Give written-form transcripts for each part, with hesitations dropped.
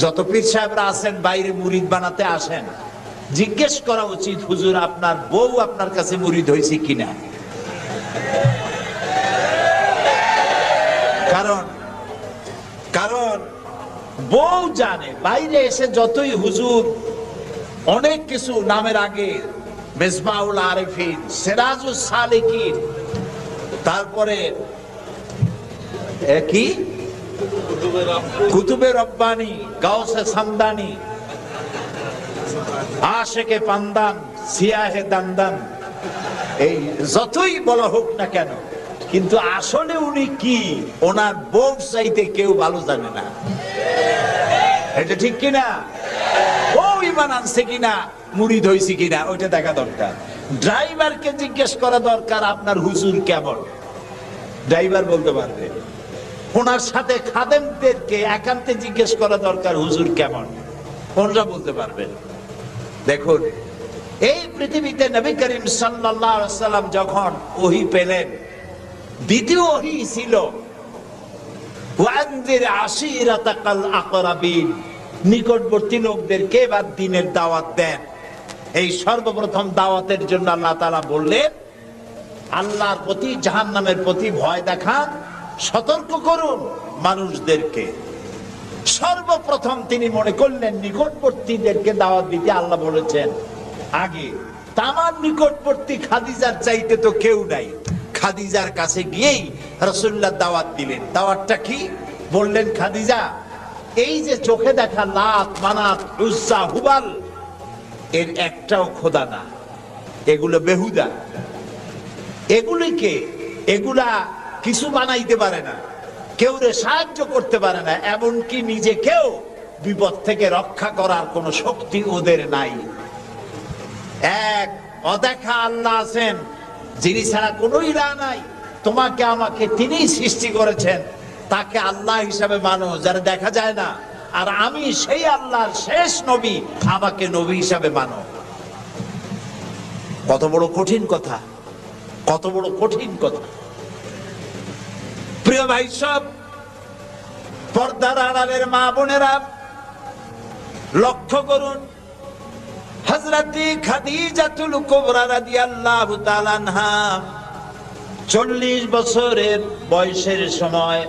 যত পীর সাহেবরা আছেন বাইরে মুরিদ বানাতে আসেন, জিজ্ঞেস করা উচিত, হুজুর আপনার বউ আপনার কাছে মুরিদ হয়েছে কিনা। কারণ বউ জানে, বাইরে এসে যতই হুজুর অনেক কিছু নামের আগে মেজমাউল আরিফিন, সিরাজুস সালিকিন, তারপরে কি কুতুবে রব্বানি, গাউসে সামদানি, আশেকে পান্দান, সিয়াহে দান্দান, এই যতই বলা হোক না কেন, কিন্তু আসলে উনি কি ওনার বউ চাইতে কেউ ভালো জানে না। এটা ঠিক কিনা? ও ইমান আনছে কিনা, মুরিদ হয়েছে কিনা, ওইটা দেখা দরকার। ড্রাইভারকে জিজ্ঞেস করা দরকার আপনার হুজুর কেমন, ড্রাইভার বলতে পারবে। ওনার সাথে খাদেমদেরকে একান্তে জিজ্ঞেস করা দরকার হুজুর কেমন, ওনারা বলতে পারবেন। দেখুন, এই পৃথিবীতে নবী করিম সাল্লাল্লাহু আলাইহি ওয়াসাল্লাম যখন ওহী পেলেন, দ্বিতীয় ওহী ছিল ওয়ানজির আশিরাতাকাল আকরাবিন, নিকটবর্তী লোকদেরকে এবার দ্বীনের দাওয়াত দেন। এই সর্বপ্রথম দাওয়াতের জন্য আল্লাহ তাআলা বললেন, আল্লাহর প্রতি, জাহান্নামের প্রতি ভয় দেখান, সতর্ক করুন মানুষদেরকে। সর্বপ্রথম তিনি মনে করলেন নিকটবর্তীদেরকে দাওয়াত দিতে আল্লাহ বলেছেন আগে। তামার নিকটবর্তী খাদিজার চাইতে তো কেউ নাই। খাদিজার কাছে গিয়েই রাসূলুল্লাহ দাওয়াত দিলেন। দাওয়াতটা কি বললেন? খাদিজা, এই যে চোখে দেখা লাত, মানাত, উজ্জা, হুবাল, এর একটাও খোদা না, এগুলো বেহুদা। এগুলা কিছু বানাইতে পারে না, কেউ রে সাহায্য করতে পারে না, এমনকি নিজেকেও বিপদ থেকে রক্ষা করার কোন শক্তি ওদের নাই। এক অদেখা আল্লাহ আছেন, যিনি ছাড়া কোনো ইলাহ নাই। তোমাকে আমাকে তিনি সৃষ্টি করেছেন, তাকে আল্লাহ হিসাবে মানো, যারা দেখা যায় না। আর আমি সেই আল্লাহর শেষ নবী, আমাকে নবী হিসাবে মানো। কত বড় কঠিন কথা, কত বড় কঠিন কথা। প্রিয় ভাই সব, পর্দার আড়ালের মা বোনেরা লক্ষ্য করুন, হযরতে খাদিজাতুল কুবরা রাদিয়াল্লাহু তাআলা আনহা 40 বছরের বয়সের সময়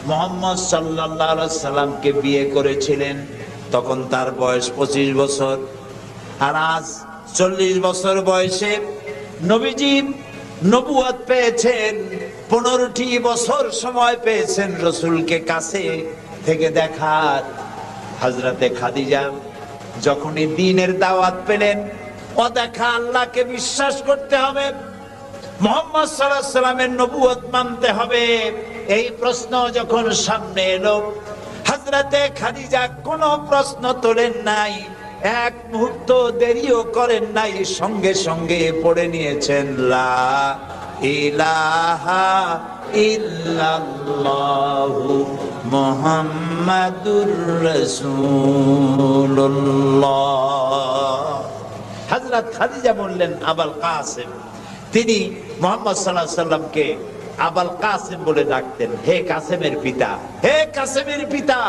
মুহাম্মদ সাল্লাল্লাহু আলাইহি সাল্লামকে বিয়ে করেছিলেন। তখন তার বয়স 25 বছর। আর আজ 40 বছর বয়সে নবীজি নবুয়ত পেয়েছেন। 15টি বছর সময় পেয়েছেন রাসূলকে কাছে থেকে দেখার। হযরতে খাদিজা যখনই দ্বীনের দাওয়াত পেলেন, অদেখা আল্লাহকে বিশ্বাস করতে হবে, মুহাম্মদ সাল্লাল্লাহু আলাইহি সাল্লামের নবুয়ত মানতে হবে, এই প্রশ্ন যখন সামনে এলো, হযরতে খাদিজা কোনো প্রশ্ন তোলেন নাই, এক মুহূর্ত দেরিও করেন নাই, সঙ্গে সঙ্গে পড়ে নিয়েছেন লা ইলাহা ইল্লাল্লাহু মুহাম্মাদুর রাসূলুল্লাহ। হযরত খাদিজা বললেন আবুল কাসিম। তিনি মুহাম্মদ সাল্লাল্লাহু আলাইহি সাল্লামকে আবুল কাসিম বলে ডাকতেন, হে কাসেমের পিতা, হে কাসেমের পিতা।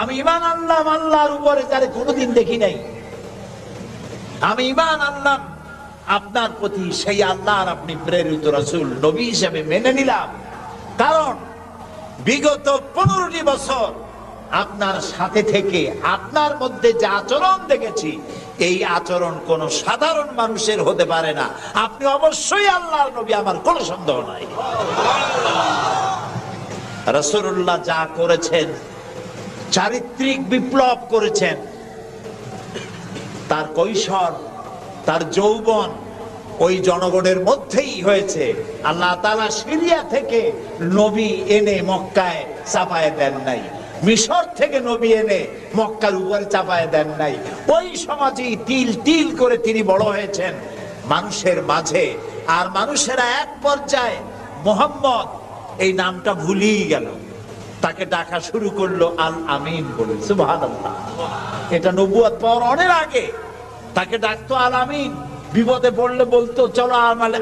আমি ঈমান আনলাম আল্লাহর উপরে, যারে কোনোদিন দেখি নাই। আমি ঈমান আনলাম আপনার প্রতি, সেই আল্লাহর আপনি প্রেরিত রাসূল, নবী হিসেবে মেনে নিলাম। কারণ বিগত 15টি বছর আপনার সাথে থেকে আপনার মধ্যে যে আচরণ দেখেছি, এই আচরণ কোন সাধারণ মানুষের হতে পারে না। আপনি অবশ্যই আল্লাহর নবী, আমার কোনো সন্দেহ নাই। রাসূলুল্লাহ যা করেছেন, চারিত্রিক বিপ্লব করেছেন। তার কৈশোর, তার যৌবন ওই জনগণের মধ্যেই হয়েছে। আল্লাহ তাআলা সিরিয়া থেকে নবী এনে মক্কায় চাপায় দেন নাই, মিশর থেকে নবী এনে মক্কার উপরে চাপায় দেন নাই। ওই সমাজেই তিল তিল করে তিনি বড় হয়েছেন মানুষের মাঝে। আর মানুষেরা এক পর্যায়ে মুহাম্মদ এই নামটা ভুলিয়ে গেল, তাকে ডাকা শুরু করলো আল আমিন বলে। সুবহানাল্লাহ। এটা নবুয়ত পাওয়ার অনেক আগে তাকে ডাকতো আল আমিন। বিপদে পড়লে বলতো চলো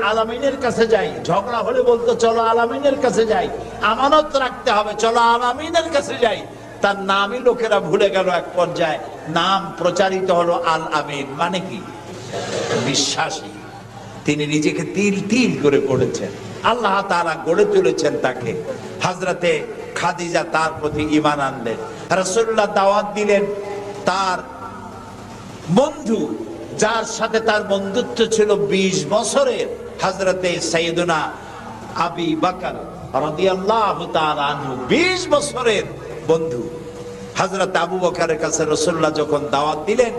আল আমিনের কাছে যাই, ঝগড়া হলে বলতো চলো আল আমিনের কাছে যাই, আমানত রাখতে হবে চলো আল আমিনের কাছে যাই। তার নামই লোকেরা ভুলে গেল। এক পর্যায়ে নাম প্রচারিত হলো আল আমিন, মানে কি? বিশ্বাসী। তিনি নিজেকে তিল তিল করে পড়েছেন, আল্লাহ তাআলা গড়ে তুলেছেন তাকে। হযরতে খাদিজা তার প্রতি ঈমান আনলেন। রাসূলুল্লাহ দাওয়াত দিলেন তার বন্ধু, যার সাথে তার বন্ধুত্ব ছিল 20 বছরের, হযরতে সাইয়েদুনা আবু বকর রাদিয়াল্লাহু তাআলা আনহু, 20 বছরের বন্ধু। হযরত আবু বকরের কাছে রাসূলুল্লাহ যখন দাওয়াত দিলেন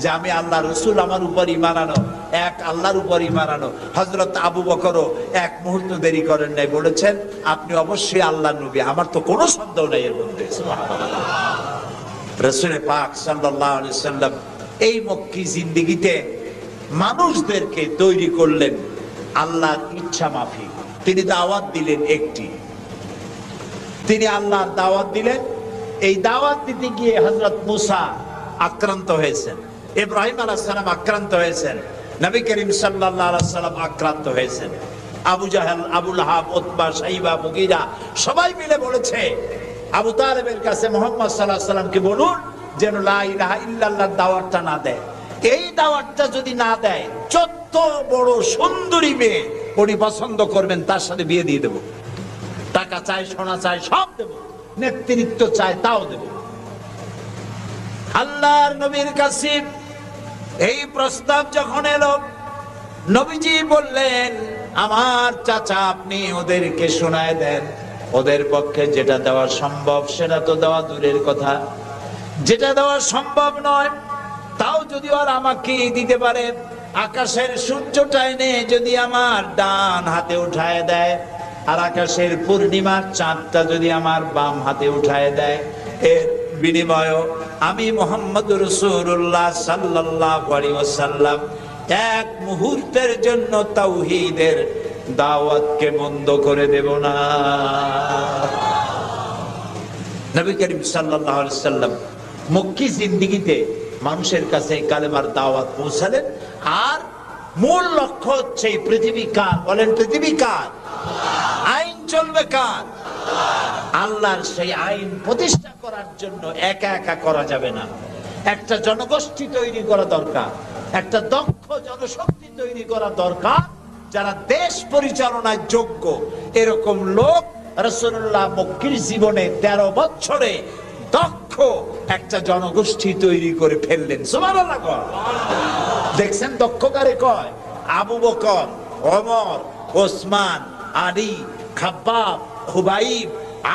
যে আমি আল্লাহ রসুল, আমার উপর ঈমান আনো, এক আল্লাহর উপর ঈমান আনো, হযরত আবু বকরও এক মুহূর্ত দেরি করেন নাই, বলেছেন আপনি অবশ্যই আল্লাহর নবী, আমার তো কোনো সন্দেহ নাই এর মধ্যে। সুবহানাল্লাহ। রাসূল পাক সাল্লাল্লাহু আলাইহি সাল্লাম এই মক্কি জিন্দেগিতে মানুষদেরকে তৈরি করলেন আল্লাহর ইচ্ছা মাফিক। তিনি দাওয়াত দিলেন একটি, তিনি আল্লাহর দাওয়াত দিলেন। এই দাওয়াত দিতে গিয়ে হযরত মুসা আক্রান্ত হয়েছেন, ইব্রাহিম আলাইহিস সালাম আক্রান্ত হয়েছেন, নবী করিম সাল্লাল্লাহু আলাইহি সাল্লাম আক্রান্ত হয়েছেন। আবু জাহেল, আবু লাহাব, উতবা, শাইবা, মুগীরা সবাই মিলে বলেছে আবু তালেবের কাছে মুহাম্মদ সাল্লাল্লাহু আলাইহি সাল্লামকে বলুন যেন লা ইলাহা ইল্লাল্লাহর দাওয়াতটা না দেয়। এই দাওয়াতটা যদি না দেয়, যত বড় সুন্দরী মেয়ে উনি পছন্দ করবেন তার সাথে বিয়ে দিয়ে দেব, টাকা চাই, সোনা চাই, সব দেব, নেতৃত্ব চাই তাও দেব। আল্লাহর নবীর কাছে এই প্রস্তাব যখন এলো, নবীজি বললেন আমার চাচা আপনি ওদেরকে শোনায় দেন, ওদের পক্ষে যেটা দেওয়া সম্ভব সেটা তো দেওয়া দূরের কথা, যেটা দেওয়া সম্ভব নয় তাও যদি ওরা আমাকে দিতে পারে, আকাশের সূর্যটা এনে যদি আমার ডান হাতে উঠায় দেয়, আর আকাশের পূর্ণিমার চাঁদটা যদি আমার বাম হাতে উঠায় দেয়, এর বিনিময়ে আমি মুহাম্মদুর রাসূলুল্লাহ সাল্লাল্লাহু আলাইহি ওয়াসাল্লাম এক মুহূর্তের জন্য তাওহীদের দাওয়াতকে বন্ধ করে দেব না। নবী করিম সাল্লাল্লাহু আলাইহি ওয়াসাল্লাম মক্কি জিন্দেগিতে মানুষের কাছে কালেমার দাওয়াত পৌঁছালেন। আর মূল লক্ষ্য হচ্ছে পৃথিবী কার? বলেন পৃথিবী কার? আইন চলবে কার? আল্লাহর। সেই আইন প্রতিষ্ঠা করার জন্য একা একা করা যাবে না, একটা জনগোষ্ঠী তৈরি করা দরকার, একটা দক্ষ জনশক্তি তৈরি করা দরকার, যারা দেশ পরিচালনায় যোগ্য। এরকম লোক রাসূলুল্লাহ মক্কির জীবনে 13 বছরে দক্ষ একটা জনগোষ্ঠী তৈরি করে ফেললেন। সুবহানাল্লাহ। দেখছেন দক্ষ কারে কয়? আবু বকর, ওমর, ওসমান, আলী, খাব্বাব, খুবাইব,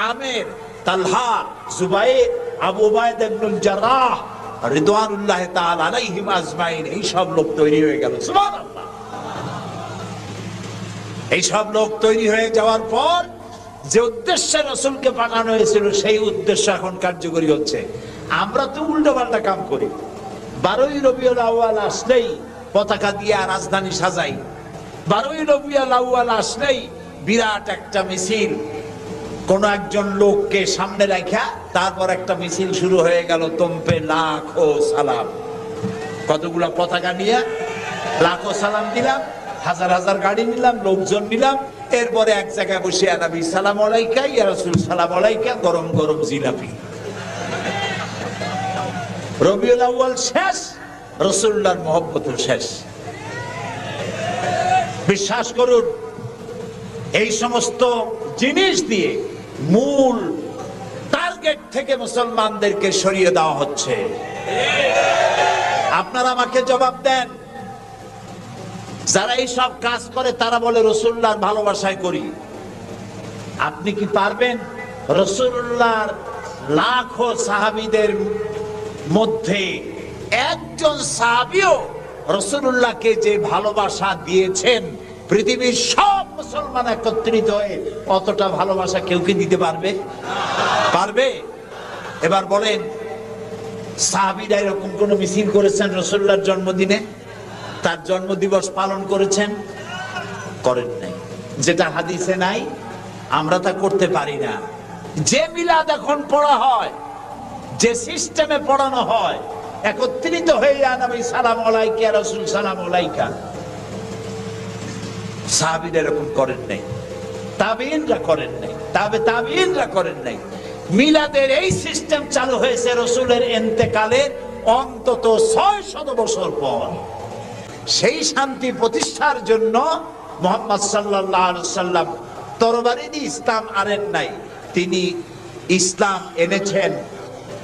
আমের, তালহা, জুবাইর, আবু উবাইদা ইবনুল জাররাহ রিদওয়ানুল্লাহ তাআলা আলাইহিম আজমাইন, এই সব লোক তৈরি হয়ে গেল। সুবহানাল্লাহ। এই সব লোক তৈরি হয়ে যাওয়ার পর যে উদ্দেশ্যে রাসূলকে পাঠানো হয়েছিল সেই উদ্দেশ্য এখন কার্যকরী হচ্ছে। আমরা তো উল্টো পাল্টা কাম করি। 12ই রবিউল আউয়াল আসলেই পতাকা দিয়ে রাজধানী সাজাই, 12ই রবিউল আউয়াল আসলেই বিরাট একটা মিছিল, কোন একজন লোককে সামনে রাখা তারপর একটা মিছিল শুরু হয়ে গেল, তোমপে লাখো সালাম। কতগুলো পতাকা নিয়ে লাখো সালাম দিলাম, হাজার হাজার গাড়ি নিলাম, লোকজন নিলাম, এরপরে এক জায়গায় বসে নবী সালাম আলাইকা, ইয়া রাসূল সালাম আলাইকা, গরম গরম জিলাপি। রবিউল আউয়াল শেষ, রাসূলুল্লাহর মহব্বত শেষ। বিশ্বাস করুন, এই সমস্ত জিনিস দিয়ে মূল টার্গেট থেকে মুসলমানদেরকে সরিয়ে দেওয়া হচ্ছে। আপনারা আমাকে জবাব দেন, যারা এই সব কাজ করে তারা বলে রাসূলুল্লাহর ভালোবাসায় করি। আপনি কি পারবেন রাসূলুল্লাহর লাখো সাহাবীদের মধ্যে একজন সাহাবীও রাসূলুল্লাহকে যে ভালোবাসা দিয়েছেন, পৃথিবীর সব মুসলমান একত্রিত হয়ে অতটা ভালোবাসা কেউ কি দিতে পারবে? পারবে? এবার বলেন, সাহাবীরা এরকম কোন মিছিল করেছেন রাসূলুল্লাহর জন্মদিনে? তার জন্মদিবস পালন করেছেন? করেন নাই। যেটা হাদিসে নাই আমরা তা করতে পারি না। যে মিলাদ এখন পড়া হয়, যে সিস্টেমে পড়ানো হয়, একত্রিত হয়ে নবী সালাম আলাইকা, রাসূল সালাম আলাইকা, সাহাবীরা এরকম করেন নাই, তাবেঈনরা করেন নাই, তাবেঈনরা করেন নাই। মিলাদের এই সিস্টেম চালু হয়েছে রাসূলের ইন্তেকালের অন্তত 600 বছর পর। সেই শান্তি প্রতিষ্ঠার জন্য মুহাম্মদ সাল্লাল্লাহু আলাইহি ওয়াসাল্লাম তরবারি দিয়ে ইসলাম আনেন নাই, তিনি ইসলাম এনেছেন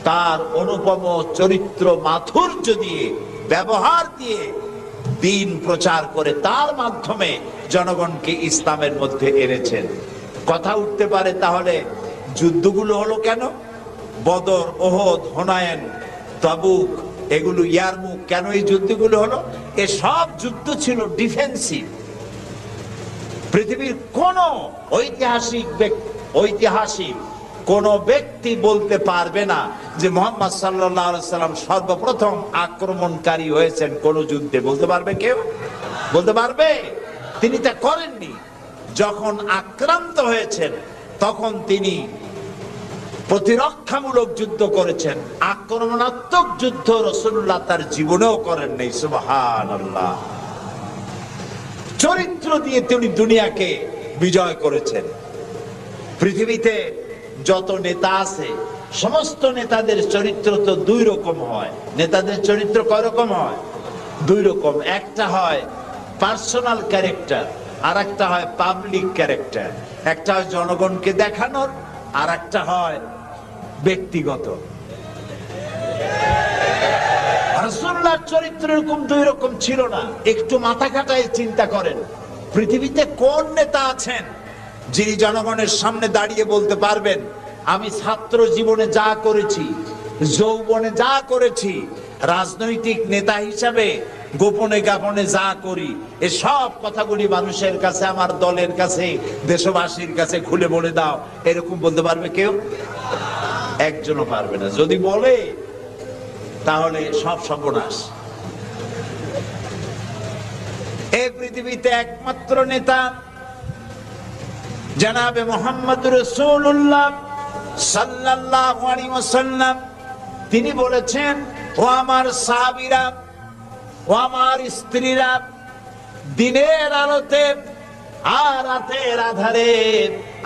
তার অনুপম চরিত্র মাধুর্য দিয়ে, ব্যবহার দিয়ে, দিন প্রচার করে তার মাধ্যমে জনগণকে ইসলামের মধ্যে এনেছেন। কথা উঠতে পারে তাহলে যুদ্ধগুলো হলো কেন? বদর, ওহদ, হুনাইন, তাবুক, এগুলো ইয়ারমুক, কেন এই যুদ্ধগুলো হলো? এসব যুদ্ধ ছিল ডিফেন্সিভ। পৃথিবীর কোন ঐতিহাসিক কোন ব্যক্তি বলতে পারবে না যে মুহাম্মদ সাল্লাল্লাহু আলাইহি সাল্লাম সর্বপ্রথম আক্রমণকারী হয়েছেন কোন যুদ্ধে। বলতে পারবে কেউ? বলতে পারবে? তিনি তা করেননি। যখন আক্রান্ত হয়েছেন তখন তিনি প্রতিরক্ষামূলক যুদ্ধ করেছেন, আক্রমণাত্মক যুদ্ধ রাসূলুল্লাহ তার জীবনেও করেন নাই। সুবহানাল্লাহ। চরিত্র দিয়ে তিনি দুনিয়াকে বিজয় করেছেন। পৃথিবীতে যত নেতা আছে সমস্ত নেতাদের চরিত্র তো দুই রকম হয়। নেতাদের চরিত্র কয় রকম হয়? দুই রকম। একটা হয় পার্সোনাল ক্যারেক্টার, আর একটা হয় পাবলিক ক্যারেক্টার। একটা হয় জনগণকে দেখানোর, আর একটা হয় ব্যক্তিগত। রাসূলুল্লাহর চরিত্র এরকম দুই রকম ছিল না। একটু মাথা খাটায় চিন্তা করেন, পৃথিবীতে কোন নেতা আছেন যিনি জনগণের সামনে দাঁড়িয়ে বলতে পারবেন আমি ছাত্র জীবনে যা করেছি, যৌবনে যা করেছি, রাজনৈতিক নেতা হিসাবে গোপনে গোপনে যা করি, এসব কথাগুলি মানুষের কাছে, আমার দলের কাছে, দেশবাসীর কাছে খুলে বলে দাও, এরকম বলতে পারবে কেউ? একজনও পারবে না। যদি বলে তাহলে সব সর্বনাশ। এই পৃথিবীতে একমাত্র নেতা জনাবে মুহাম্মদ রাসূলুল্লাহ সাল্লাল্লাহু আলাইহি ওয়াসাল্লাম। তিনি বলেছেন, ও আমার সাহাবীরা, ও আমার স্ত্রীরা, দিনের আলোতে আর রাতের আধারে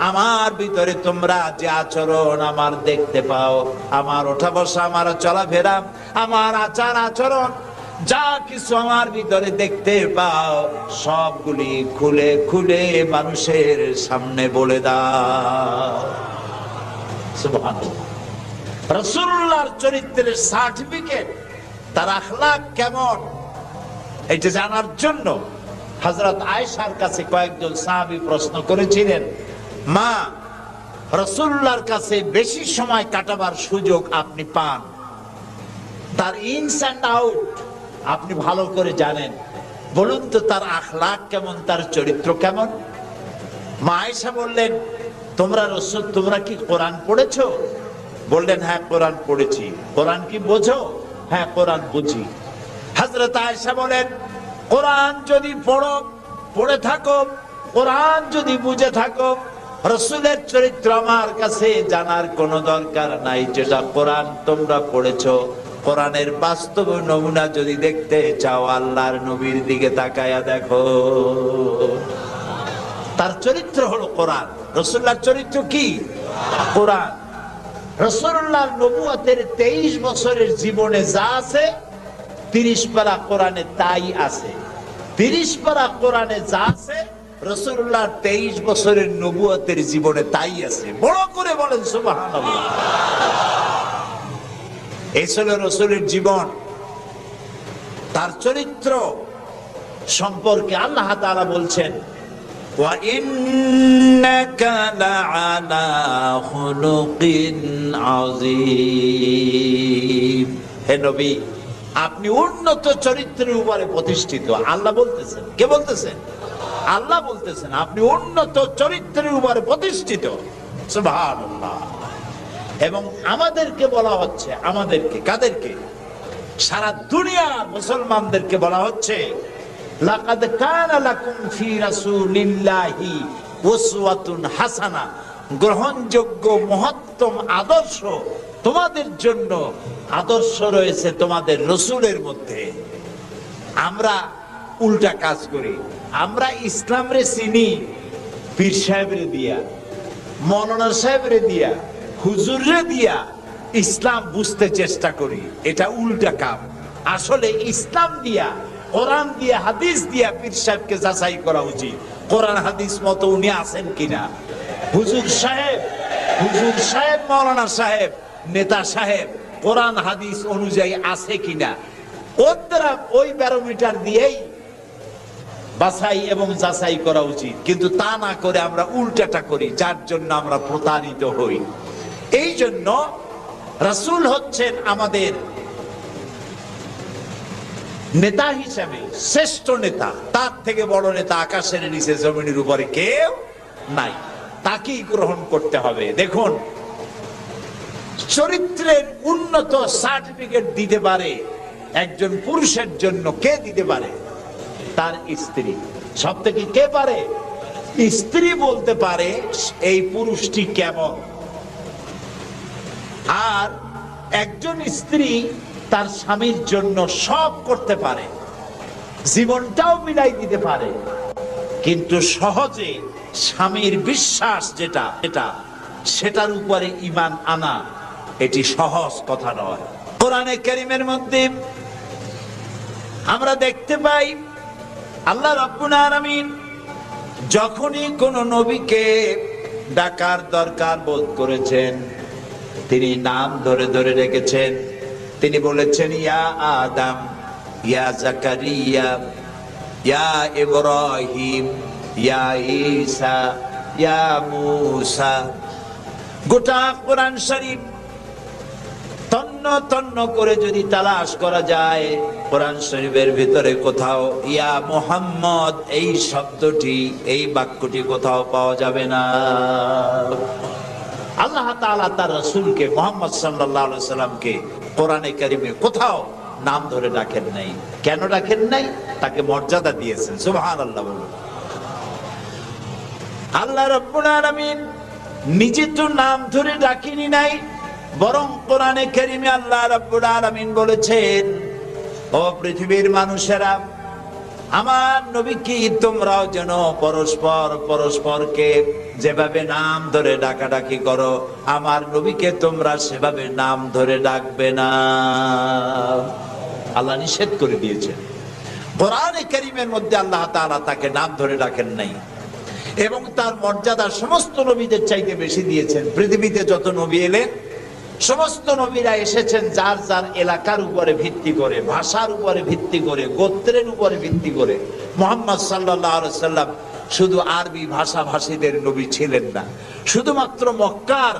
আমার ভিতরে তোমরা যে আচরণ আমার দেখতে পাও, আমার ওঠা বসা, আমার চলাফেরা, আমার আচার আচরণ, যা কিছু আমার ভিতরে দেখতে পাও, সবগুলি খুলে খুলে মানুষের সামনে বলে দাও। সুবহানাল্লাহ। রাসূলুল্লাহর চরিত্রের সার্টিফিকেট, তার আখলাক কেমন, এটা জানার জন্য হযরত আয়েশার কাছে কয়েকজন সাহাবী প্রশ্ন করেছিলেন, মা, রাসূলুল্লাহর কাছে বেশি সময় কাটাবার সুযোগ আপনি পান, তার ইনস এন্ড আউট আপনি ভালো করে জানেন, বলুন তো তার আখলাক কেমন, তার চরিত্র কেমন? মা আয়েশা বললেন, তোমরা কি কোরআন পড়েছো? বললেন, হ্যাঁ কোরআন পড়েছি। কোরআন কি বোঝো? হ্যাঁ কোরআন বুঝি। হযরত আয়েশা বলেন, কোরআন যদি পড়ে থাকো, কোরআন যদি বুঝে থাকো, রাসূলের চরিত্র আমার কাছে জানার কোনো দরকার নাই। যেটা কোরআন তোমরা পড়েছো, কোরআনের বাস্তব নমুনা যদি দেখতে চাও, আল্লাহর নবীর দিকে তাকায়া দেখো। তার চরিত্র হলো কোরআন। রাসূলুল্লাহর চরিত্র কি? কোরআন। রাসূলুল্লাহর নবুয়তের 23 বছরের জীবনে যা আছে, 30 পারা কোরআনে তাই আছে। 30 পারা কোরআনে যা আছে, রাসূলুল্লাহর 23 বছরের নবুয়তের জীবনে তাই আছে। বড় করে বলেন সুবহানাল্লাহ। এই ছিল রাসূলের জীবন। তার চরিত্র সম্পর্কে আল্লাহ তাআলা বলছেন, ওয়া ইন্নাকা লাআলা খুলুকিন আযীম। হে নবী, আপনি উন্নত চরিত্রের উপরে প্রতিষ্ঠিত। আল্লাহ বলতেছেন। কে বলতেছেন? আল্লাহ বলতেছেন আপনি উন্নত চরিত্রের উপরে প্রতিষ্ঠিত। সুবহানাল্লাহ। এবং আমাদেরকে বলা হচ্ছে, আমাদেরকে, কাদেরকে? সারা দুনিয়ার মুসলমানদেরকে বলা হচ্ছে, লাকাদ কানা লাকুম ফি রাসূলিল্লাহি উসওয়াতুন হাসানা। গ্রহণযোগ্য মহত্তম আদর্শ তোমাদের জন্য আদর্শ রয়েছে তোমাদের রাসূলের মধ্যে। আমরা উল্টা কাজ করি। আমরা ইসলামরে চিনি পীর সাহেবরে দিয়া, মৌলানা সাহেবরে দিয়া, হুজুররে দিয়া ইসলাম বুঝতে চেষ্টা করি, এটা উল্টা কাম। আসলে ইসলাম দিয়া, কোরআন দিয়া, হাদিস দিয়া পীর সাহেবকে যাচাই করা উচিত, কোরআন হাদিস মতো উনি আছেন কিনা। হুজুর সাহেব মাওলানা সাহেব, নেতা সাহেব কোরআন হাদিস অনুযায়ী আছে কিনা, ওর দ্বারা ওই ব্যারোমিটার দিয়েই বাছাই এবং যাচাই করা উচিত। কিন্তু তা না করে আমরা উল্টাটা করি, যার জন্য আমরা প্রতারিত হই। এই জন্য রাসূল হচ্ছেন আমাদের নেতা হিসাবে শ্রেষ্ঠ নেতা। তার থেকে বড় নেতা আকাশের নিচে জমিনের উপরে কেউ নাই, তাকেই গ্রহণ করতে হবে। দেখুন, চরিত্রের উন্নত সার্টিফিকেট দিতে পারে একজন পুরুষের জন্য, কে দিতে পারে? তার স্ত্রী। সব থেকে কে পারে? স্ত্রী বলতে পারে এই পুরুষটি কেমন। আর একজন স্ত্রী তার স্বামীর জন্য সব করতে পারে, জীবনটাও মিলাই দিতে পারে, কিন্তু সহজে স্বামীর বিশ্বাস যেটা সেটার উপরে ঈমান আনা এটি সহজ কথা নয়। কোরআনে কারীমের মধ্যে আমরা দেখতে পাই আল্লাহ রাব্বুল আলামিন যখনই কোন নবীকে ডাকার দরকার বোধ করেছেন, তিনি নাম ধরে ধরে রেখেছেন। তিনি বলেছেন, ইয়া আদম, ইয়া জাকারিয়া, ইয়া ইব্রাহিম, ইয়া ঈসা, ইয়া মূসা। গোটা কোরআন শরীফ তন্ন তন্ন করে যদি তালাশ করা যায়, কোরআন শরীফের ভিতরে কোথাও ইয়া মুহাম্মদ এই শব্দটি, এই বাক্যটি কোথাও পাওয়া যাবে না। আল্লাহ তাআলা তার রাসূলকে মুহাম্মদ সাল্লাল্লাহু আলাইহি সাল্লামকে কোরআনে কারীমে কোথাও নাম ধরে ডাকেন নাই। কেন ডাকেন নাই? তাকে মর্যাদা দিয়েছেন। সুবহানাল্লাহ বলুন। আল্লাহ রাব্বুল আলামিন নিজে তো নাম ধরে ডাকেনি নাই, বরং কোরআনে কারীমে আল্লাহ রাব্বুল আলামিন বলেছেন, ও পৃথিবীর মানুষেরা, আমার নবীকে তোমরাও যেন পরস্পরকে যেভাবে নাম ধরে ডাকাডাকি করো, আমার নবীকে তোমরা সেভাবে নাম ধরে ডাকবে না। আল্লাহ নিষেধ করে দিয়েছেন। কোরআনে কারীমের মধ্যে আল্লাহ তাআলা তাকে নাম ধরে ডাকেন নাই এবং তার মর্যাদা সমস্ত নবীদের চাইতে বেশি দিয়েছেন। পৃথিবীতে যত নবী এলেন, সমস্ত নবীরা এসেছেন যার যার এলাকার উপরে ভিত্তি করে, ভাষার উপরে ভিত্তি করে, গোত্রের উপরে ভিত্তি করে। মুহাম্মদ সাল্লাল্লাহু আলাইহি সাল্লাম শুধু আরবি ভাষাভাষীদের নবী ছিলেন না, শুধুমাত্র মক্কার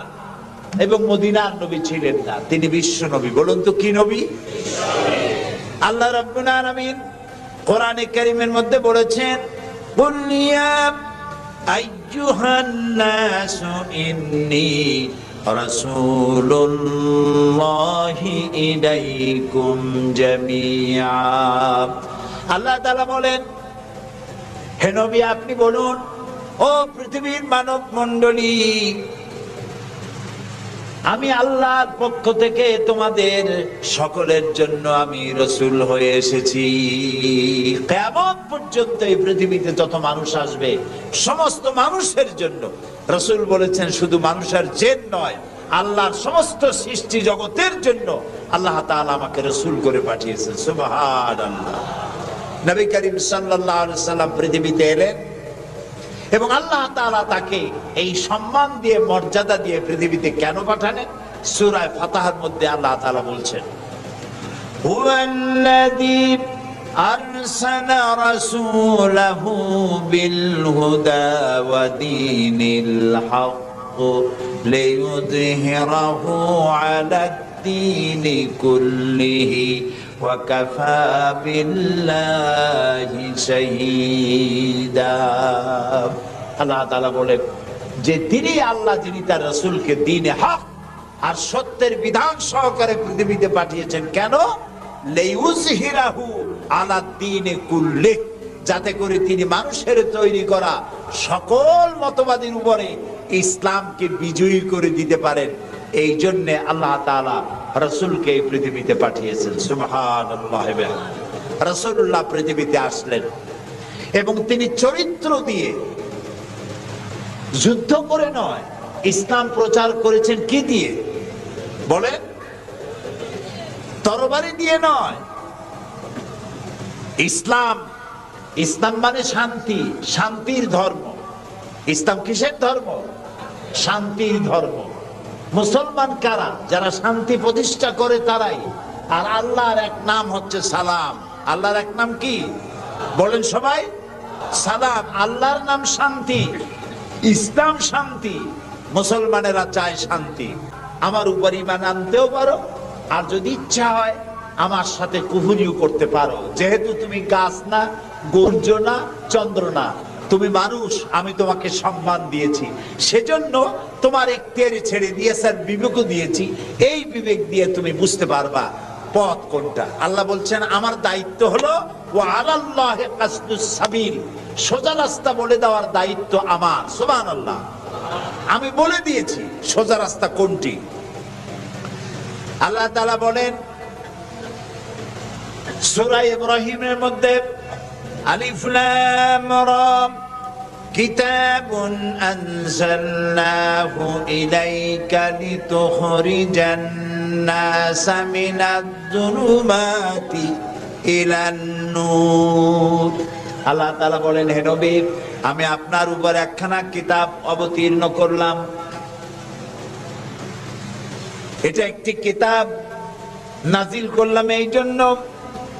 এবং মদিনার নবী ছিলেন না, তিনি বিশ্ব নবী। বলুন তো কি নবী? আল্লাহ রাব্বুল আলামিন কোরআনে কারীমের মধ্যে বলেছেন, কুল ইয়া আইয়ুহান নাসু ইন্নী রাসূলুল্লাহি ইলাইকুম জামিআ। আল্লাহ তাআলা বলেন, হে নবী আপনি বলুন, ও পৃথিবীর মানব মণ্ডলী, আমি আল্লাহর পক্ষ থেকে তোমাদের সকলের জন্য আমি রাসূল হয়ে এসেছি। কিয়ামত পর্যন্ত এই পৃথিবীতে যত মানুষ আসবে সমস্ত মানুষের জন্য। রাসূল বলেছেন শুধু মানুষের জিন নয়, আল্লাহর সমস্ত সৃষ্টি জগতের জন্য আল্লাহ তাআলা আমাকে রাসূল করে পাঠিয়েছেন। সুবহানাল্লাহ। নবী করিম সাল্লাল্লাহু আলাইহি সাল্লাম পৃথিবীতে এলেন এবং আল্লাহ তাআলা তাকে এই সম্মান দিয়ে, মর্যাদা দিয়ে পৃথিবীতে কেন পাঠালেন? সূরা ফাতহার মধ্যে আল্লাহ তাআলা বলছেন, হুয়াল্লাযী আরসালা রাসূলাহু বিল হুদা ওয়া দীনিল হক লিইয়ুযহিরাহু আলাদ-দীনি কুল্লিহি ওয়া কাফা বিল্লাহি শাহীদা। আল্লাহ তাআলা বলেন যে তিনি আল্লাহ, যিনি তার রাসূলকে দ্বীনে হক আর সত্যের বিধান সহকারে পৃথিবীতে পাঠিয়েছেন। কেন? লিইয়ুযহিরাহু আলাদ-দীনি কুল্লিহি, যাতে করে তিনি মানুষের তৈরি করা সকল মতবাদের উপরে ইসলামকে বিজয়ী করে দিতে পারেন। এই জন্য আল্লাহ তাআলা রাসূলকে এই পৃথিবীতে পাঠিয়েছেন। সুবহানাল্লাহ। রাসূলুল্লাহ পৃথিবীতে আসলেন এবং তিনি চরিত্র দিয়ে, যুদ্ধ করে নয়, ইসলাম প্রচার করেছেন কি দিয়ে বলেন? তরবারি দিয়ে নয়। ইসলাম, ইসলাম মানে শান্তি, শান্তির ধর্ম। ইসলাম কিসের ধর্ম? শান্তির ধর্ম। মুসলমান কারা? যারা শান্তি প্রতিষ্ঠা করে তারাই। আর আল্লাহর এক নাম হচ্ছে সালাম। আল্লাহর এক নাম কি বলেন সবাই? সালাম। আল্লাহর নাম শান্তি, ইসলাম শান্তি। মুসলমানেরা চায় শান্তি। আমার উপর ঈমান আনতেও পারো, আর যদি ইচ্ছা হয় আমার সাথে কুফরিও করতে পারো। যেহেতু তুমি গাছ না, সূর্য না, চন্দ্র না, তুমি মানুষ, আমি তোমাকে সম্মান দিয়েছি, সেজন্য তোমার এখতিয়ারে ছেড়ে দিয়েছেন, বিবেকও দিয়েছি। এই বিবেক দিয়ে তুমি বুঝতে পারবা পথ কোনটা। আল্লাহ বলছেন আমার দায়িত্ব হলো ওয়া আলাল্লাহি কাসদুস সাবিল, সোজা রাস্তা বলে দেওয়ার দায়িত্ব আমার। সুবহানাল্লাহ। আমি বলে দিয়েছি সোজা রাস্তা কোনটি। আল্লাহ তাআলা বলেন সূরা ইব্রাহিমের মধ্যে আলিফ লাম রা কিতাবুন আনজালনাহু ইলাইকা লিতুখরিজান নাসা মিনাজ-জুলুমাতি ইলান নূর। আল্লাহ তাআলা বলেন হে নবী, আমি আপনার উপর একখানা কিতাব অবতীর্ণ করলাম। এটা একটি কিতাব নাজিল করলাম এই জন্য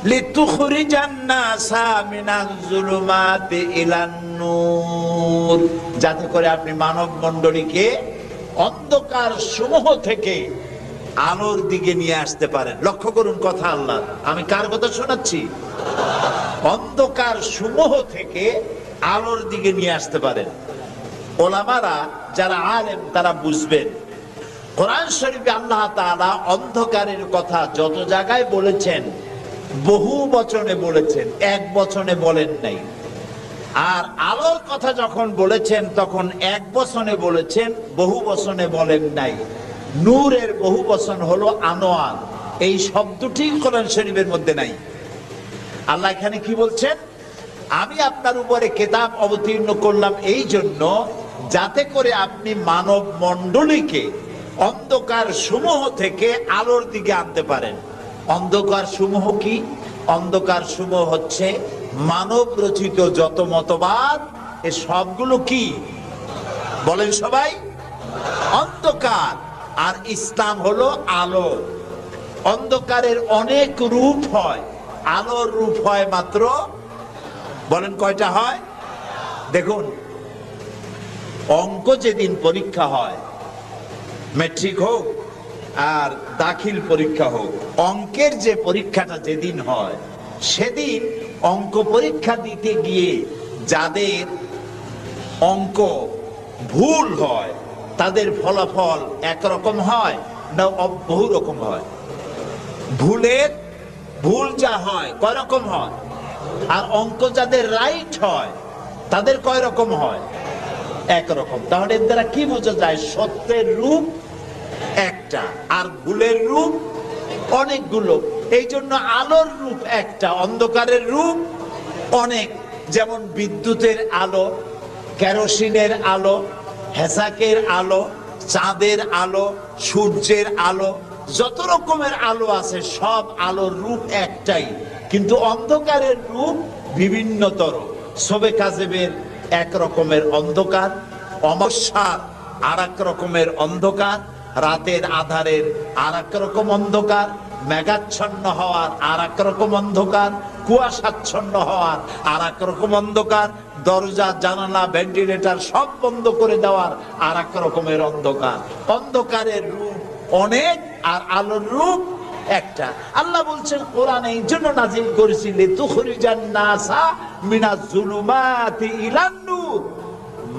লিতুখরিজান নাসা মিনাজ-জুলুমাতি ইলান নূর, যাতে করে আপনি মানব মণ্ডলীকে অন্ধকার সমূহ থেকে আলোর দিকে নিয়ে আসতে পারেন। লক্ষ্য করুন কথা আল্লাহ, আমি কার কথা শোনাচ্ছি? অন্ধকার সমূহ থেকে আলোর দিকে নিয়ে আসতে পারেন। ওলামারা যারা আলেম তারা বুঝবেন, কোরআন শরীফে আল্লাহ তাআলা অন্ধকারের কথা যত জায়গায় বলেছেন বহু বচনে বলেছেন, এক বচনে বলেন নাই। আর আলোর কথা যখন বলেছেন তখন এক বচনে বলেছেন, বহু বচনে বলেন নাই। নূরের বহু বচন হলো আনোয়ার, এই শব্দটি কোরআন শরীফের মধ্যে নাই। আল্লাহ এখানে কি বলছেন? আমি আপনার উপরে কিতাব অবতীর্ণ করলাম এই জন্য যাতে করে আপনি মানব মণ্ডলীকে অন্ধকার সমূহ থেকে আলোর দিকে আনতে পারেন। অন্ধকার সমূহ কি? অন্ধকার সমূহ হচ্ছে মানব রচিত যত মতবাদ, এ সবগুলো কি বলেন সবাই? অন্ধকার। আর ইসলাম হলো আলো। অন্ধকারের অনেক রূপ হয়, আলোর রূপ হয় মাত্র, বলেন কয়টা হয়? দেখুন, অঙ্ক যেদিন পরীক্ষা হয়, মেট্রিক হোক আর দাখিল পরীক্ষা হোক, অঙ্কের যে পরীক্ষাটা যেদিন হয় সেদিন অঙ্ক পরীক্ষা দিতে গিয়ে যাদের অঙ্ক ভুল হয় তাদের ফলাফল একরকম হয় না বহু রকম হয়? ভুল যা হয় কয় রকম হয়? আর অঙ্ক যাদের রাইট হয় তাদের কয় রকম হয়? একরকম। তাহলে এর দ্বারা কি বোঝা যায়? সত্যের রূপ একটা আর ভুলের রূপ অনেকগুলো। এই জন্য আলোর রূপ একটা, অন্ধকারের রূপ অনেক। যেমন বিদ্যুতের আলো, কেরোসিনের আলো, হেসাকের আলো, চাঁদের আলো, সূর্যের আলো, যত রকমের আলো আছে সব আলোর রূপ একটাই, কিন্তু অন্ধকারের রূপ বিভিন্নতর। সবে কাজেবের এক রকমের অন্ধকার, অমাবস্যার আর এক রকমের অন্ধকার, রাতের আধারের আর এক রকম অন্ধকার, মেঘাচ্ছন্ন হওয়ার আর এক রকম অন্ধকার, কুয়াশাচ্ছন্ন হওয়ার আর এক রকম অন্ধকার, দরজা জানালা ভেন্টিলেটর সব বন্ধ করে দেওয়ার আর এক রকমের অন্ধকার। অন্ধকারের রূপ অনেক আর আলোর রূপ একটা। আল্লাহ বলছেন কোরআন এই জন্য নাজিল করেছি লিতুখরিজান নাসা মিনাজ-জুলুমাতি ইলান নূর,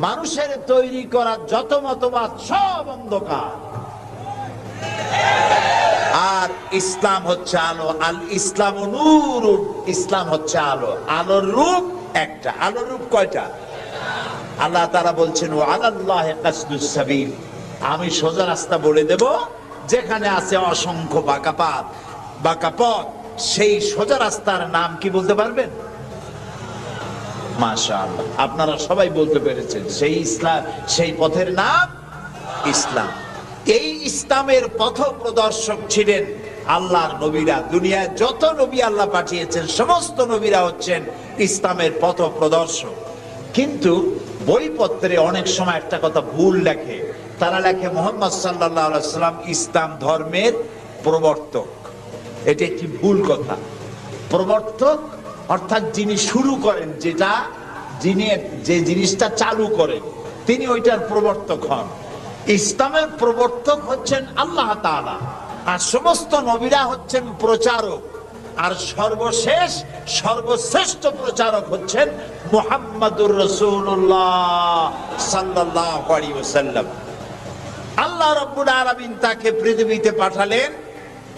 মানুষের তৈরি করা যত মতবাদ সব অন্ধকার, আর ইসলাম হচ্ছে আলো। আল ইসলাম নূর, ইসলাম হচ্ছে আলো। আলোর রূপ একটা। আলোর রূপ কয়টা? আল্লাহ তাআলা বলছেন ওয়া আলাল্লাহি কাসদুস সাবিল, আমি সোজা রাস্তা বলে দেব, যেখানে আছে অসংখ্য বাঁকা পথ, সেই সোজা রাস্তার নাম কি বলতে পারবেন? মাশাআল্লাহ, আপনারা সবাই বলতে পেরেছেন। সেই ইসলাম, সেই পথের নাম ইসলাম। এই ইসলামের পথ প্রদর্শক ছিলেন আল্লাহর নবীরা। দুনিয়ায় যত নবী আল্লাহ পাঠিয়েছেন সমস্ত নবীরা হচ্ছেন ইসলামের পথ প্রদর্শক। কিন্তু বইপত্রে অনেক সময় একটা কথা ভুল লেখে, তারা লেখে মুহাম্মদ সাল্লাল্লাহু আলাইহি ওয়াসাল্লাম ইসলাম ধর্মের প্রবর্তক। এটা একটি ভুল কথা। প্রবর্তক অর্থাৎ যিনি শুরু করেন, যিনি যে জিনিসটা চালু করেন তিনি ওইটার প্রবর্তক হন। ইসলামের প্রবর্তক হচ্ছেন আল্লাহ তাআলা, আর সমস্ত নবীরা হচ্ছেন প্রচারক, আর সর্বশ্রেষ্ঠ প্রচারক হচ্ছেন মুহাম্মাদুর রাসূলুল্লাহ সাল্লাল্লাহু আলাইহি ওয়াসাল্লাম। আল্লাহ রাব্বুল আলামিন তাকে পৃথিবীতে পাঠালেন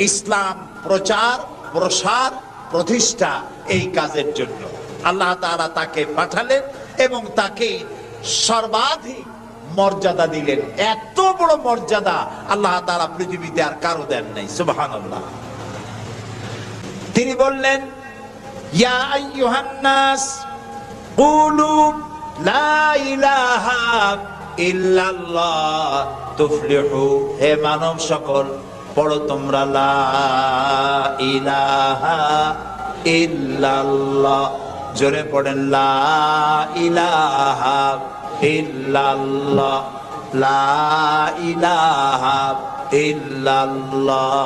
ইসলাম প্রচার, প্রসার, প্রতিষ্ঠা এই কাজের জন্য। আল্লাহ তাআলা তাকে পাঠালেন এবং তাকে সর্বাধিক মর্যাদা দিলেন। এত বড় মর্যাদা আল্লাহ তাআলা পৃথিবীতে আর কারো দেন নাই। সুবহানাল্লাহ। তিনি বললেন, ইয়া আইয়ুহান নাস কুলু লা ইলাহা ইল্লাল্লাহ তুফলিহু। হে মানব সকল, পড়ো তোমরা লা ইলাহা ইল্লাল্লাহ। জোরে পড়েন লা ইলাহা ইল্লাল্লাহ, লা ইলাহা ইল্লাল্লাহ।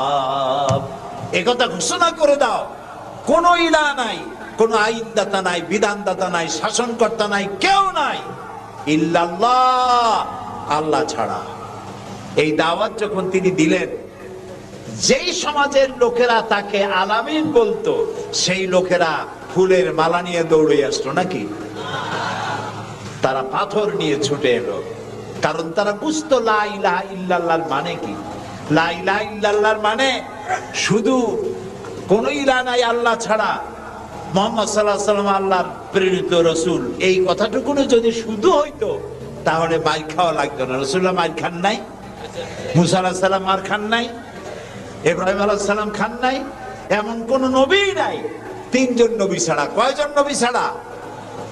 একথা ঘোষণা করে দাও, কোন ইলাহ নাই, কোন আইনদাতা নাই, বিধানদাতা নাই, শাসনকর্তা নাই, কেউ নাই ইল্লাল্লাহ, আল্লাহ ছাড়া। এই দাওয়াত যখন তিনি দিলেন, যেই সমাজের লোকেরা তাকে আলামিন বলতো সেই লোকেরা ফুলের মালা নিয়ে দৌড়ে আসতো নাকি? তারা পাথর নিয়ে ছুটে এলো, কারণ তারা বুঝতো লা ইলাহা ইল্লাল্লাহর মানে কি। লা ইলাহা ইল্লাল্লাহর মানে শুধু কোন ইলাহ নাই আল্লাহ ছাড়া, মুহাম্মদ সাল্লাল্লাহু আলাইহি ওয়াসাল্লাম আল্লাহর প্রেরিত রাসূল, এই কথাটুকু যদি শুধু হইতো তাহলে মার খাওয়া লাগতো না। রাসূলুল্লাহ মার খান নাই, মুসা আলাইহিস সালাম মার খান নাই, ইব্রাহিম আলাইহিস সালাম খান নাই, এমন কোন নবী নাই। তিনজন নবী ছাড়া, কয়জন নবী ছাড়া?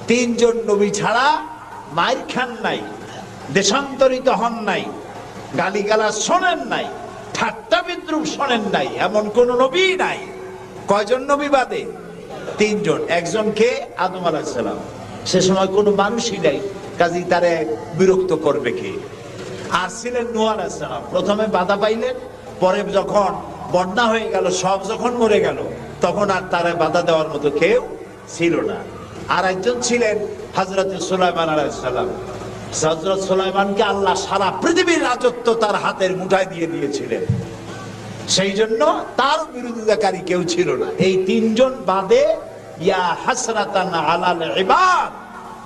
তিনজন নবী ছাড়া মার খান নাই, দেশান্তরিত হন নাই, গালিগালাজ শোনেন নাই, ঠাট্টা বিদ্রুপ শোনেন নাই, এমন কোন নবী নাই। কয়জন নবী বাদে? তিনজন। একজন কে? আদম আলাইহিস সালাম। সে সময় কোনো মানুষই নাই, কাজেই তারে বিরক্ত করবে কে? আর ছিলেন নূহ আলাইহিস সালাম। প্রথমে বাধা পাইলেন, পরে যখন বন্যা হয়ে গেল, সব যখন মরে গেল, তখন আর তারে বাধা দেওয়ার মতো কেউ ছিল না। আর একজন ছিলেন হযরত সুলাইমান আলাইহিস সালাম। হযরত সুলাইমানকে আল্লাহ সারা পৃথিবীর রাজত্ব তার হাতের মুঠায় দিয়ে দিয়েছিলেন, সেই জন্য তার বিরোধিতাকারী কেউ ছিল না। এই তিনজন বাদে ইয়া হাসরাতান আলাল ইবাদ,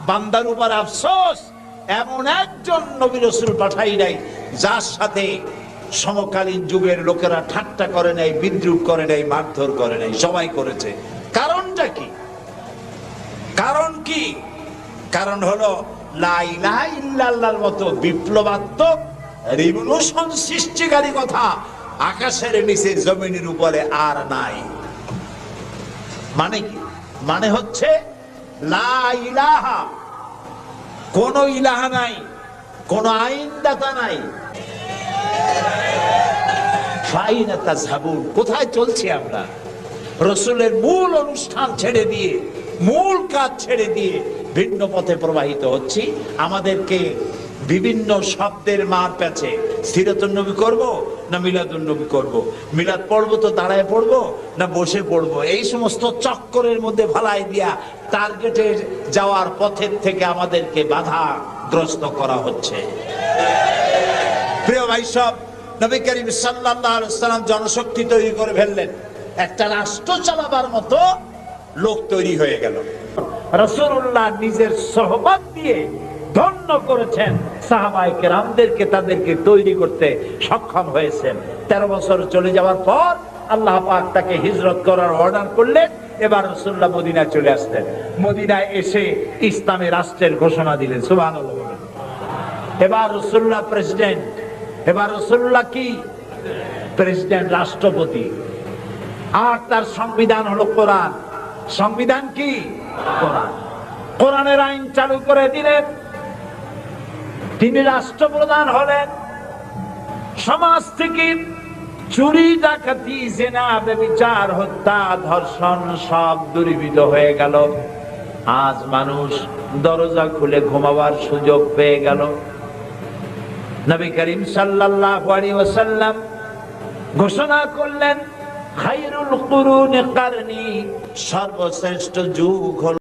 বান্দার উপর আফসোস, এমন একজন নবী রাসূল পাঠাই নাই যার সাথে সমকালীন যুগের লোকেরা ঠাট্টা করে নাই, বিদ্রুপ করে নাই, মারধর করে নাই। সবাই করেছে। কারণটা কি? কারণ কি? কারণ হলো লা ইলাহা ইল্লাল্লাহর মতো বিপ্লবাত্মক রিভলিউশন সৃষ্টিকারী কথা আকাশের নিচে জমিনের উপরে আর নাই। মানে কি? মানে হচ্ছে লা ইলাহা, কোন ইলাহা নাই, কোন আইনদাতা নাই। ফাইনা তাযহাবুন, কোথায় চলছি আমরা? রাসূলের মূল অনুষ্ঠান ছেড়ে দিয়ে, মূল কাজ ছেড়ে দিয়ে ভিন্ন পথে প্রবাহিত হচ্ছি। আমাদেরকে বিভিন্ন শব্দের মার প্যাচে সিরাতুন নবী করব না মিলাদুন নবী করব, মিলাদ পড়বো তো দাঁড়ায় পড়বো না বসে পড়বো, এই সমস্ত চক্করের মধ্যে ভালাই দিয়া টার্গেটে যাওয়ার পথের থেকে আমাদেরকে বাধাগ্রস্ত করা হচ্ছে। প্রিয় ভাই সব, নবী করিম সাল্লাল্লাহু আলাইহি ওয়াসাল্লাম জনশক্তি তৈরি করে ফেললেন, একটা রাষ্ট্র চালাবার মতো লোক তৈরি হয়ে গেল। রাসূলুল্লাহ নিজের সোহবত দিয়ে ধন্য করেছেন সাহাবায়ে কেরামদেরকে, তাদেরকে তৈরি করতে সক্ষম হয়েছেন। 13 বছর চলে যাওয়ার পর আল্লাহ পাক তাকে হিজরত করার অর্ডার করলেন। এবার রাসূলুল্লাহ মদিনায় চলে আসলেন। মদিনায় এসে ইসলামী রাষ্ট্রের ঘোষণা দিলেন। সুবহানাল্লাহ। এবার রাসূলুল্লাহ প্রেসিডেন্ট, এবার রাসূলুল্লাহ কি? প্রেসিডেন্ট, রাষ্ট্রপতি। আর তার সংবিধান হলো কোরআন। সংবিধান কি? কোরআন। কোরআনের আইন চালু করে দিলেন। তিনি রাষ্ট্রপ্রধান হলেন। সমাজ থেকে চুরি, ডাকাতি, জিনা, ব্যভিচার, হত্যা, ধর্ষণ সব দূরীভূত হয়ে গেল। আজ মানুষ দরজা খুলে ঘুমাবার সুযোগ পেয়ে গেল। নবী করিম সাল্লাল্লাহু আলাইহি ওয়াসাল্লাম ঘোষণা করলেন, খায়রুল কুরুনি কারনি, সর্বশ্রেষ্ঠ যুগ হলো